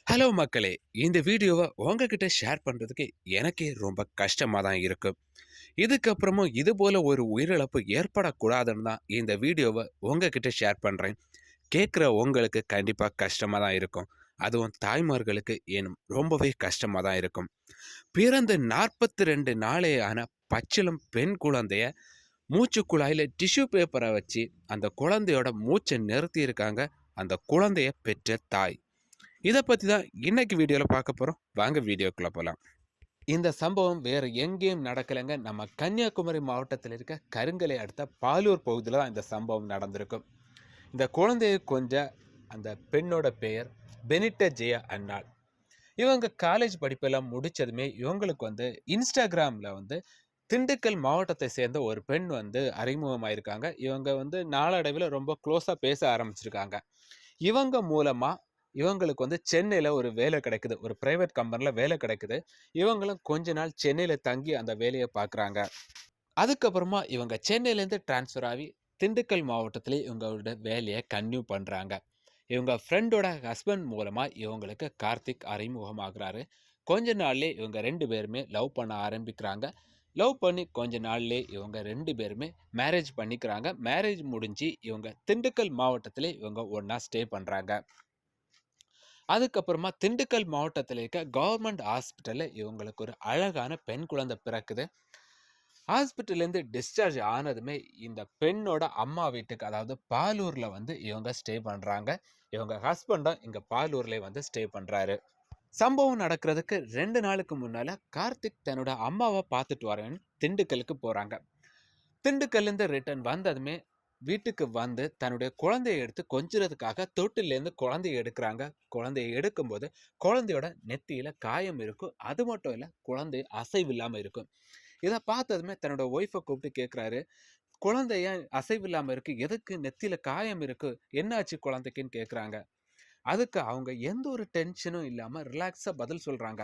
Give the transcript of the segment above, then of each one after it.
Hello மக்களே! இந்த வீடியோவ உங்ககிட்ட ஷேர் பண்றதுக்கு எனக்கே ரொம்ப கஷ்டமா தான் இருக்கு. இதுக்கப்புறமும் இதுபோல ஒரு உயிரிழப்பு ஏற்படக்கூடாதுன்னு தான் இந்த வீடியோவ உங்ககிட்ட ஷேர் பண்றேன். கேட்குற உங்களுக்கு கண்டிப்பா கஷ்டமா தான் இருக்கும். அதுவும் தாய்மார்களுக்கு ரொம்பவே கஷ்டமா தான் இருக்கும். பிறந்து 42 நாளே ஆன பச்சிளம் பெண் குழந்தைய மூச்சுக் குழாயில டிஷ்யூ பேப்பர வச்சு அந்த குழந்தையோட மூச்ச நிறுத்தியிருக்காங்க, அந்த குழந்தைய பெற்ற தாய். இத பத்தி தான் இன்னைக்கு வீடியோல பார்க்க போறோம். வாங்க வீடியோக்குள்ள போலாம். இந்த சம்பவம் வேற எங்கேயும் நடக்கலங்க. நம்ம கன்னியாகுமரி மாவட்டத்தில் இருக்க கருங்கலை அடுத்த பாலூர் பகுதியில தான் இந்த சம்பவம் நடந்திருக்கும். இந்த குழந்தையை கொஞ்ச அந்த பெண்ணோட பெயர் பெனிட்ட ஜெயா அன்னாள். இவங்க காலேஜ் படிப்பெல்லாம் முடிச்சதுமே இவங்களுக்கு Instagramல திண்டுக்கல் மாவட்டத்தை சேர்ந்த ஒரு பெண் அறிமுகமாயிருக்காங்க. இவங்க நாளடைவில ரொம்ப க்ளோஸா பேச ஆரம்பிச்சிருக்காங்க. இவங்க மூலமா இவங்களுக்கு சென்னையில ஒரு வேலை கிடைக்குது. ஒரு பிரைவேட் கம்பெனில வேலை கிடைக்குது. இவங்களும் கொஞ்ச நாள் சென்னையில தங்கி அந்த வேலைய பார்க்குறாங்க. அதுக்கப்புறமா இவங்க சென்னையிலேருந்து ட்ரான்ஸ்ஃபர் ஆகி திண்டுக்கல் மாவட்டத்திலே இவங்களோட வேலைய கன்டினியூ பண்றாங்க. இவங்க ஃப்ரெண்டோட ஹஸ்பண்ட் மூலமா இவங்களுக்கு கார்த்திக் அறிமுகமாகுறாரு. கொஞ்ச நாள்லயே இவங்க 2 பேருமே லவ் பண்ண ஆரம்பிக்கிறாங்க. லவ் பண்ணி கொஞ்ச நாள்லயே இவங்க 2 பேருமே மேரேஜ் பண்ணிக்கிறாங்க. மேரேஜ் முடிஞ்சு இவங்க திண்டுக்கல் மாவட்டத்திலே இவங்க ஒண்ணா ஸ்டே பண்றாங்க. அதுக்கப்புறமா திண்டுக்கல் மாவட்டத்தில் இருக்க கவர்மெண்ட் ஹாஸ்பிட்டல்ல இவங்களுக்கு ஒரு அழகான பெண் குழந்தை பிறக்குது. ஹாஸ்பிட்டல்லேருந்து டிஸ்சார்ஜ் ஆனதுமே இந்த பெண்ணோட அம்மா வீட்டுக்கு, அதாவது பாலூர்ல இவங்க ஸ்டே பண்றாங்க. இவங்க ஹஸ்பண்டும் இங்க பாலூர்ல ஸ்டே பண்றாரு. சம்பவம் நடக்கிறதுக்கு 2 நாளுக்கு முன்னால கார்த்திக் தன்னோட அம்மாவை பார்த்துட்டு வரேன்னு திண்டுக்கலுக்கு போறாங்க. திண்டுக்கல்லேருந்து ரிட்டர்ன் வந்ததுமே வீட்டுக்கு தன்னுடைய குழந்தைய எடுத்து கொஞ்சுறதுக்காக தொட்டிலேருந்து குழந்தைய எடுக்கிறாங்க. குழந்தைய எடுக்கும்போது குழந்தையோட நெத்தியில காயம் இருக்கும். அது மட்டும் இல்ல, குழந்தை அசைவில்லாம இருக்கும். இத பார்த்ததுமே தன்னோட ஒய்ஃப கூப்பிட்டு கேட்குறாரு, "குழந்தை ஏன் அசைவில்லாம இருக்கு? எதுக்கு நெத்தியில காயம் இருக்கு? என்னாச்சு குழந்தைக்குன்னு?" கேட்குறாங்க. அதுக்கு அவங்க எந்த ஒரு டென்ஷனும் இல்லாம ரிலாக்ஸா பதில் சொல்றாங்க.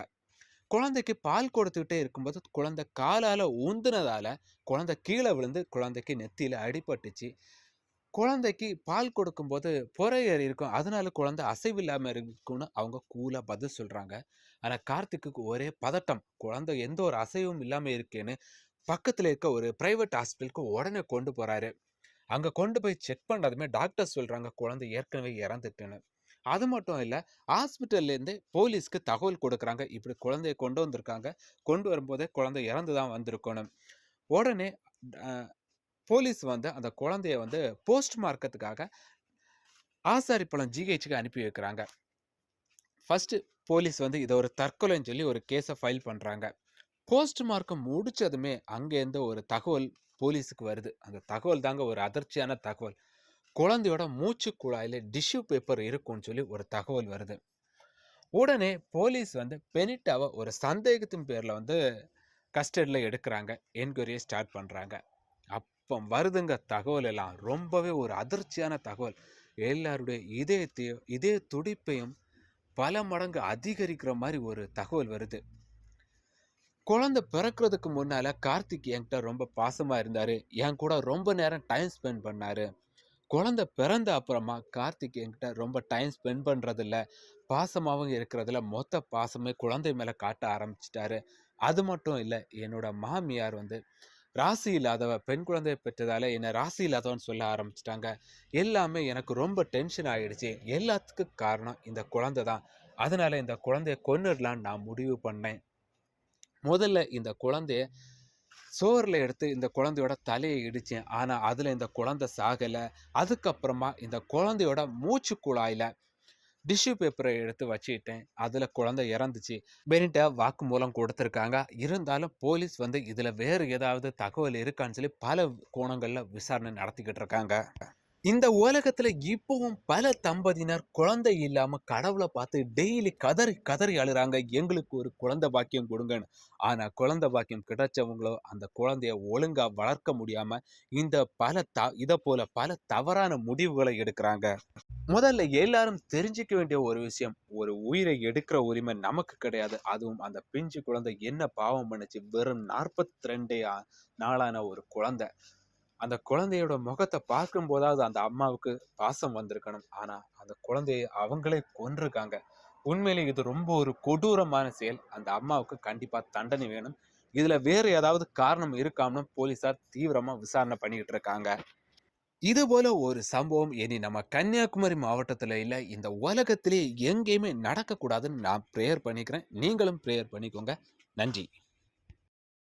குழந்தைக்கு பால் கொடுத்துக்கிட்டே இருக்கும்போது குழந்தை காலால ஊந்துனதால குழந்தை கீழே விழுந்து குழந்தைக்கு நெத்தியில அடிபட்டுச்சு. குழந்தைக்கு பால் கொடுக்கும்போது பொறை ஏறி இருக்கும். அதனால குழந்தை அசைவில்லாம இருக்கும்னு அவங்க கூலா பதில் சொல்றாங்க. ஆனா கார்த்திக்குக்கு ஒரே பதட்டம். குழந்தை எந்த ஒரு அசைவும் இல்லாம இருக்கேன்னு பக்கத்துல இருக்க ஒரு பிரைவேட் ஹாஸ்பிட்டலுக்கு உடனே கொண்டு போறாரு. அங்க கொண்டு போய் செக் பண்ணதுமே டாக்டர் சொல்றாங்க குழந்தை ஏற்கனவே இறந்துட்டுன்னு. அது மட்டும் இல்ல, ஹாஸ்பிட்டல்ல இருந்து போலீஸ்க்கு தகவல் கொடுக்குறாங்க. இப்படி குழந்தைய கொண்டு வந்திருக்காங்க. கொண்டு வரும்போதே குழந்தை இறந்து தான் வந்திருக்கணும். உடனே அ போலீஸ் அந்த குழந்தைய போஸ்ட் மார்க்கத்துக்காக ஆசாரிப்பள்ளம் ஜிஹெச்சுக்கு அனுப்பி வைக்கிறாங்க. ஃபர்ஸ்ட்டு போலீஸ் இத ஒரு தற்கொலைன்னு சொல்லி ஒரு கேஸ ஃபைல் பண்றாங்க. போஸ்ட் மார்க்கம் முடிச்சதுமே அங்கேருந்து ஒரு தகவல் போலீஸுக்கு வருது. அந்த தகவல் தாங்க ஒரு அதிர்ச்சியான தகவல். குழந்தையோட மூச்சு குழாயில டிஷ்யூ பேப்பர் இருக்குன்னு சொல்லி ஒரு தகவல் வருது. உடனே போலீஸ் பெனிட்டாவ ஒரு சந்தேகத்தின் பேர்ல கஸ்டடியில எடுக்குறாங்க. என்கொயரிய ஸ்டார்ட் பண்றாங்க. அப்ப வருதுங்க தகவல் எல்லாம். ரொம்பவே ஒரு அதிர்ச்சியான தகவல். எல்லாருடைய இதய துடிப்பையும் பல மடங்கு அதிகரிக்கிற மாரி ஒரு தகவல் வருது. குழந்தை பிறக்கிறதுக்கு முன்னால கார்த்திக் என்கிட்ட ரொம்ப பாசமா இருந்தாரு. என் கூட ரொம்ப நேரம் டைம் ஸ்பெண்ட் பண்ணாரு. குழந்தை பிறந்த அப்புறமா கார்த்திக் என்கிட்ட ரொம்ப டைம் ஸ்பெண்ட் பண்றதில்ல. பாசமாவும் இருக்கிறதில்ல. மொத்த பாசமே குழந்தை மேல காட்ட ஆரம்பிச்சுட்டாரு. அது மட்டும் இல்ல, என்னோட மாமியார் ராசி இல்லாதவ. பெண் குழந்தையை பெற்றதால என்ன ராசி இல்லாதவன்னு சொல்ல ஆரம்பிச்சுட்டாங்க. எல்லாமே எனக்கு ரொம்ப டென்ஷன் ஆயிடுச்சு. எல்லாத்துக்கும் காரணம் இந்த குழந்தை தான். அதனால இந்த குழந்தைய கொன்னுடலான்னு நான் முடிவு பண்ணேன். முதல்ல இந்த குழந்தைய சோறுல எடுத்து இந்த குழந்தையோட தலையை இடிச்சேன். ஆனா அதுல இந்த குழந்தை சாகல. அதுக்கப்புறமா இந்த குழந்தையோட மூச்சு குழாயில டிஷ்யூ பேப்பரை எடுத்து வச்சுக்கிட்டேன். அதுல குழந்தை இறந்துச்சு. பெனிட்ட வாக்குமூலம் கொடுத்திருக்காங்க. இருந்தாலும் போலீஸ் இதுல வேறு ஏதாவது தகவல் இருக்கான்னு சொல்லி பல கோணங்கள்ல விசாரணை நடத்திக்கிட்டு இருக்காங்க. இந்த உலகத்துல இப்பவும் பல தம்பதியினர் குழந்தை இல்லாம கடவுளை பார்த்து டெய்லி கதறி கதறி அழுறாங்க, எங்களுக்கு ஒரு குழந்தை பாக்கியம் கொடுங்கன்னு. ஆனா குழந்தை பாக்கியம் கிடைச்சவங்களோ அந்த குழந்தைய ஒழுங்கா வளர்க்க முடியாம இந்த இத போல பல தவறான முடிவுகளை எடுக்கிறாங்க. முதல்ல எல்லாரும் தெரிஞ்சுக்க வேண்டிய ஒரு விஷயம், ஒரு உயிரை எடுக்கிற உரிமை நமக்கு கிடையாது. அதுவும் அந்த பிஞ்சு குழந்தை என்ன பாவம் பண்ணுச்சு? வெறும் 42 நாளான ஒரு குழந்தை. அந்த குழந்தையோட முகத்தை பார்க்கும்போதாவது அந்த அம்மாவுக்கு பாசம் வந்திருக்கணும். ஆனா அந்த குழந்தையை அவங்களே கொன்றுருக்காங்க. உண்மையிலே இது ரொம்ப ஒரு கொடூரமான செயல். அந்த அம்மாவுக்கு கண்டிப்பா தண்டனை வேணும். இதுல வேற ஏதாவது காரணம் இருக்கான்னு போலீஸார் தீவிரமா விசாரணை பண்ணிக்கிட்டு இருக்காங்க. இதுபோல ஒரு சம்பவம் இனி நம்ம கன்னியாகுமரி மாவட்டத்துல இல்ல, இந்த உலகத்திலேயே எங்கேயுமே நடக்கக்கூடாதுன்னு நான் பிரேயர் பண்ணிக்கிறேன். நீங்களும் பிரேயர் பண்ணிக்கோங்க. நன்றி.